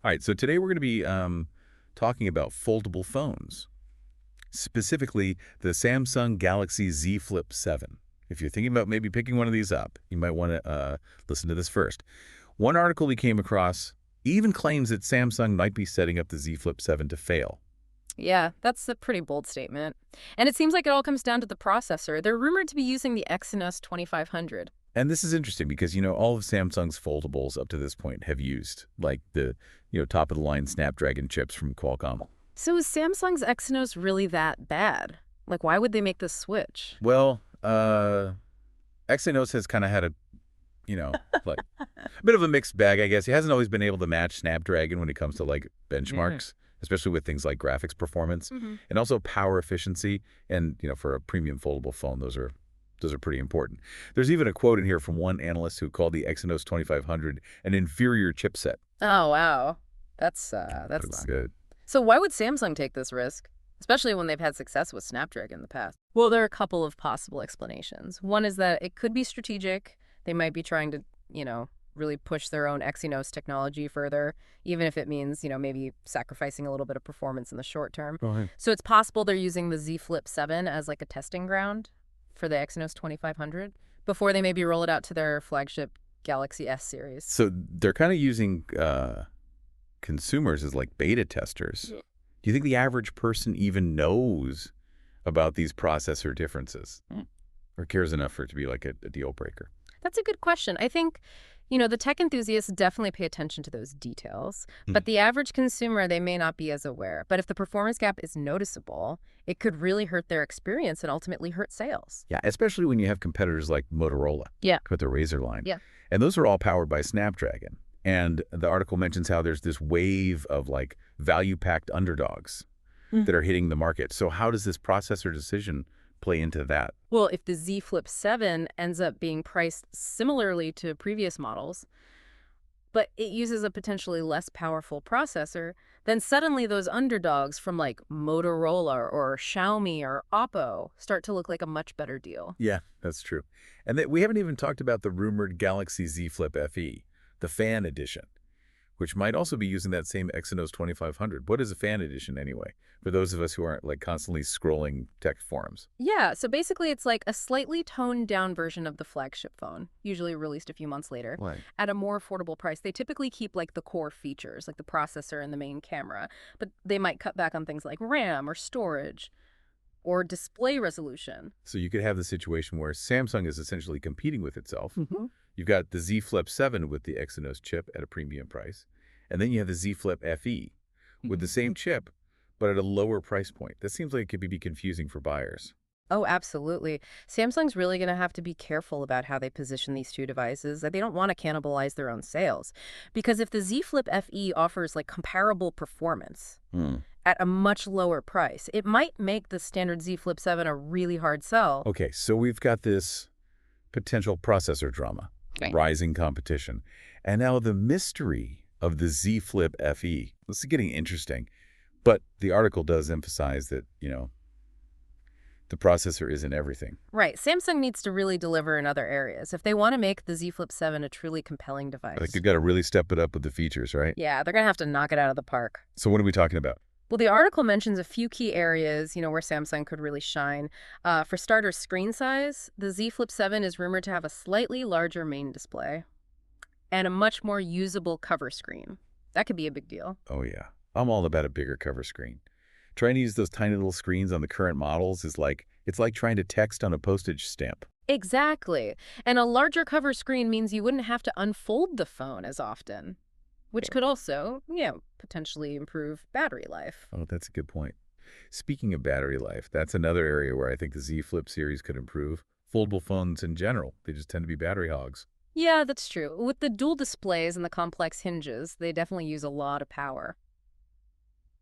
All right, so today we're going to be talking about foldable phones, specifically the Samsung Galaxy Z Flip 7. If you're thinking about maybe picking one of these up, you might want to listen to this first. One article we came across even claims that Samsung might be setting up the Z Flip 7 to fail. Yeah, that's a pretty bold statement. And it seems like it all comes down to the processor. They're rumored to be using the Exynos 2500. And this is interesting because, all of Samsung's foldables up to this point have used, like, the, top-of-the-line Snapdragon chips from Qualcomm. So is Samsung's Exynos really that bad? Like, why would they make this switch? Well, Exynos has kind of had a, like, a bit of a mixed bag, I guess. He hasn't always been able to match Snapdragon when it comes to, like, benchmarks, especially with things like graphics performance and also power efficiency. And, for a premium foldable phone, those are pretty important. There's even a quote in here from one analyst who called the Exynos 2500 an inferior chipset. Oh, wow. That's That's not good. So why would Samsung take this risk? Especially when they've had success with Snapdragon in the past. Well, there are a couple of possible explanations. One is that it could be strategic. They might be trying to, really push their own Exynos technology further, even if it means, maybe sacrificing a little bit of performance in the short term. Right. So it's possible they're using the Z Flip 7 as like a testing ground for the Exynos 2500 before they maybe roll it out to their flagship Galaxy S series. So they're kind of using consumers as like beta testers. Yeah. Do you think the average person even knows about these processor differences or cares enough for it to be like a deal breaker? That's a good question. I think, the tech enthusiasts definitely pay attention to those details, but the average consumer, they may not be as aware. But if the performance gap is noticeable, it could really hurt their experience and ultimately hurt sales. Yeah, especially when you have competitors like Motorola Yeah. with the Razr line. Yeah. And those are all powered by Snapdragon. And the article mentions how there's this wave of like value-packed underdogs that are hitting the market. So how does this processor decision play into that? Well, if the Z Flip 7 ends up being priced similarly to previous models, but it uses a potentially less powerful processor, then suddenly those underdogs from like Motorola or Xiaomi or Oppo start to look like a much better deal. Yeah, that's true. And we haven't even talked about the rumored Galaxy Z Flip FE, the fan edition, which might also be using that same Exynos 2500. What is a fan edition anyway, for those of us who aren't like constantly scrolling tech forums? Yeah, so basically it's like a slightly toned down version of the flagship phone, usually released a few months later, Right. at a more affordable price. They typically keep like the core features, like the processor and the main camera, but they might cut back on things like RAM or storage or display resolution. So you could have the situation where Samsung is essentially competing with itself. Mm-hmm. You've got the Z Flip 7 with the Exynos chip at a premium price, and then you have the Z Flip FE with the same chip, but at a lower price point. That seems like it could be confusing for buyers. Oh, absolutely. Samsung's really going to have to be careful about how they position these two devices. They don't want to cannibalize their own sales. Because if the Z Flip FE offers like comparable performance at a much lower price, it might make the standard Z Flip 7 a really hard sell. Okay, so we've got this potential processor drama, Right. rising competition, and now the mystery of the Z Flip FE. This is getting interesting, but the article does emphasize that, the processor isn't everything. Right. Samsung needs to really deliver in other areas if they want to make the Z Flip 7 a truly compelling I device. think you've got to really step it up with the features, right? Yeah, they're going to have to knock it out of the park. So what are we talking about? Well, the article mentions a few key areas, where Samsung could really shine. For starters, screen size, the Z Flip 7 is rumored to have a slightly larger main display and a much more usable cover screen. That could be a big deal. Oh, yeah. I'm all about a bigger cover screen. Trying to use those tiny little screens on the current models is like, it's like trying to text on a postage stamp. Exactly. And a larger cover screen means you wouldn't have to unfold the phone as often, which could also, potentially improve battery life. Oh, that's a good point. Speaking of battery life, that's another area where I think the Z Flip series could improve. Foldable phones in general, they just tend to be battery hogs. Yeah, that's true. With the dual displays and the complex hinges, they definitely use a lot of power.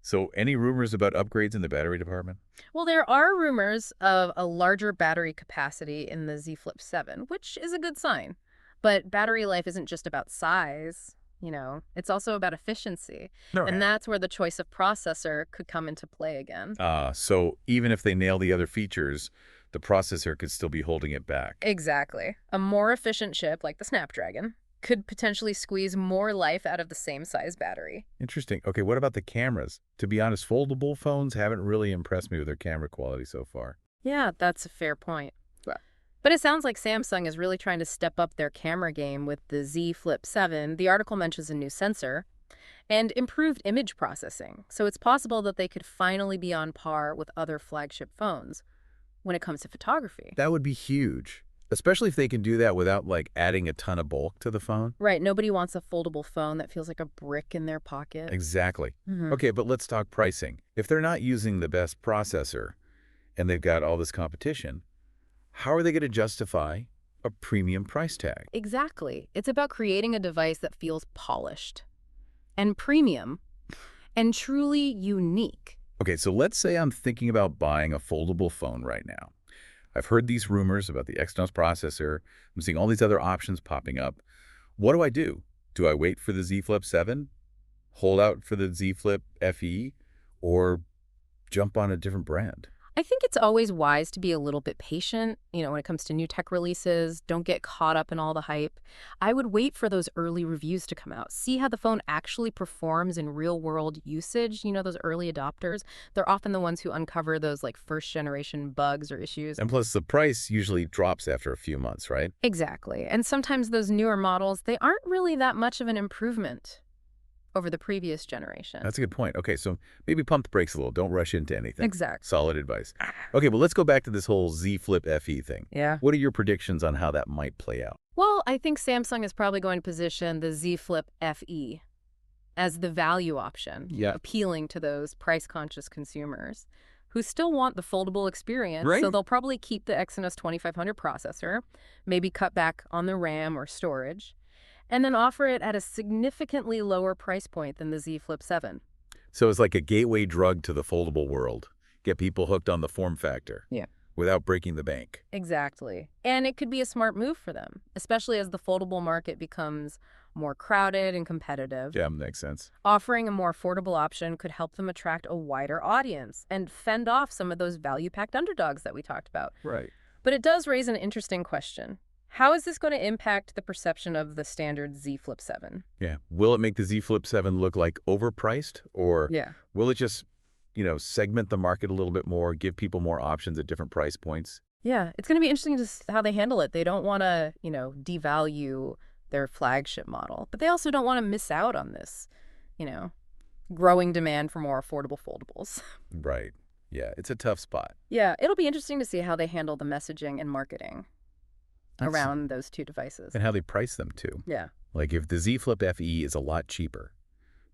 So any rumors about upgrades in the battery department? Well, there are rumors of a larger battery capacity in the Z Flip 7, which is a good sign. But battery life isn't just about size, it's also about efficiency. No. And that's where the choice of processor could come into play again. So even if they nail the other features, the processor could still be holding it back. Exactly. A more efficient chip like the Snapdragon could potentially squeeze more life out of the same size battery. Interesting. Okay, what about the cameras? To be honest, foldable phones haven't really impressed me with their camera quality so far. Yeah, that's a fair point. Right. But it sounds like Samsung is really trying to step up their camera game with the Z Flip 7. The article mentions a new sensor and improved image processing. So it's possible that they could finally be on par with other flagship phones when it comes to photography. That would be huge, especially if they can do that without, like, adding a ton of bulk to the phone. Right, nobody wants a foldable phone that feels like a brick in their pocket. Exactly. Mhm. Okay, but let's talk pricing. If they're not using the best processor and they've got all this competition, how are they going to justify a premium price tag? Exactly. It's about creating a device that feels polished and premium and truly unique. Okay, so let's say I'm thinking about buying a foldable phone right now. I've heard these rumors about the Exynos processor. I'm seeing all these other options popping up. What do I do? Do I wait for the Z Flip 7, hold out for the Z Flip FE, or jump on a different brand? I think it's always wise to be a little bit patient, when it comes to new tech releases. Don't get caught up in all the hype. I would wait for those early reviews to come out. See how the phone actually performs in real-world usage. Those early adopters, they're often the ones who uncover those like first-generation bugs or issues. And plus, the price usually drops after a few months, right? Exactly. And sometimes those newer models, they aren't really that much of an improvement over the previous generation. That's a good point. Okay, so maybe pump the brakes a little. Don't rush into anything. Exactly. Solid advice. Okay, well, let's go back to this whole Z Flip FE thing. Yeah. What are your predictions on how that might play out? Well, I think Samsung is probably going to position the Z Flip FE as the value option, Yeah. appealing to those price-conscious consumers who still want the foldable experience. Right. So they'll probably keep the Exynos 2500 processor, maybe cut back on the RAM or storage, and then offer it at a significantly lower price point than the Z Flip 7. So it's like a gateway drug to the foldable world. Get people hooked on the form factor. Yeah. Without breaking the bank. Exactly. And it could be a smart move for them, especially as the foldable market becomes more crowded and competitive. Yeah, makes sense. Offering a more affordable option could help them attract a wider audience and fend off some of those value-packed underdogs that we talked about. Right. But it does raise an interesting question. How is this going to impact the perception of the standard Z Flip 7? Yeah. Will it make the Z Flip 7 look like overpriced? Or Yeah. will it just, segment the market a little bit more, give people more options at different price points? Yeah, it's going to be interesting to see how they handle it. They don't want to, devalue their flagship model, but they also don't want to miss out on this, growing demand for more affordable foldables. Right. Yeah, it's a tough spot. Yeah, it'll be interesting to see how they handle the messaging and marketing around those two devices. And how they price them, too. Yeah. Like if the Z Flip FE is a lot cheaper,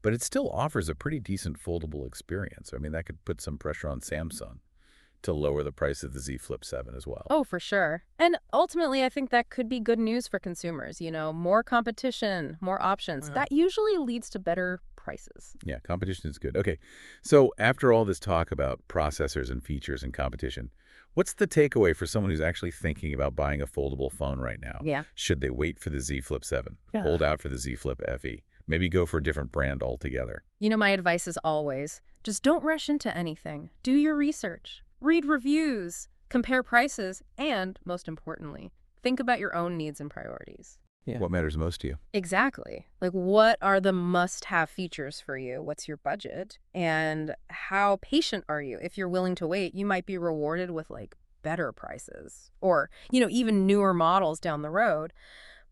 but it still offers a pretty decent foldable experience. I mean, that could put some pressure on Samsung to lower the price of the Z Flip 7 as well. Oh, for sure. And ultimately, I think that could be good news for consumers. More competition, more options. That usually leads to better prices. Yeah, competition is good. Okay, so after all this talk about processors and features and competition, what's the takeaway for someone who's actually thinking about buying a foldable phone right now? Yeah. Should they wait for the Z Flip 7? Yeah. Hold out for the Z Flip FE? Maybe go for a different brand altogether? My advice is always, just don't rush into anything. Do your research. Read reviews. Compare prices. And, most importantly, think about your own needs and priorities. Yeah. What matters most to you? Exactly. Like, what are the must-have features for you? What's your budget? And how patient are you? If you're willing to wait, you might be rewarded with, better prices or, even newer models down the road.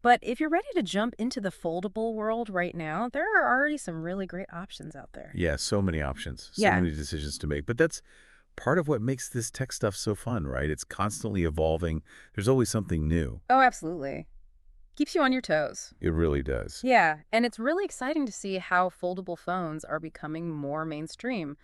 But if you're ready to jump into the foldable world right now, there are already some really great options out there. Yeah, so many options, so Yeah. many decisions to make. But that's part of what makes this tech stuff so fun, right? It's constantly evolving. There's always something new. Oh, absolutely. Keeps you on your toes. It really does. Yeah, and it's really exciting to see how foldable phones are becoming more mainstream.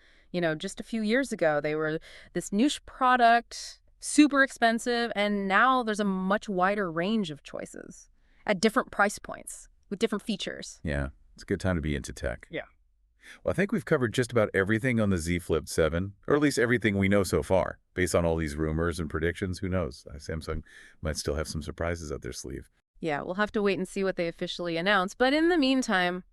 Just a few years ago, they were this niche product, super expensive, and now there's a much wider range of choices at different price points with different features. Yeah, it's a good time to be into tech. Yeah. Well, I think we've covered just about everything on the Z Flip 7, or at least everything we know so far. Based on all these rumors and predictions, who knows? Samsung might still have some surprises up their sleeve. Yeah, we'll have to wait and see what they officially announce. But in the meantime,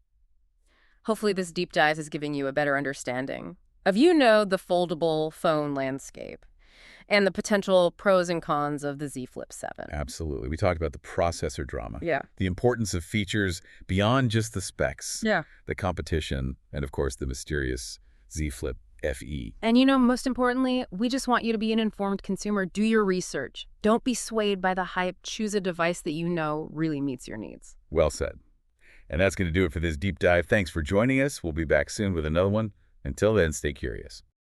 hopefully this deep dive is giving you a better understanding of, the foldable phone landscape. and the potential pros and cons of the Z Flip 7. Absolutely. We talked about the processor drama. Yeah. The importance of features beyond just the specs. Yeah. The competition, and of course the mysterious Z Flip FE. And most importantly, we just want you to be an informed consumer. Do your research. Don't be swayed by the hype. Choose a device that you know really meets your needs. Well said. And that's going to do it for this deep dive. Thanks for joining us. We'll be back soon with another one. Until then, stay curious.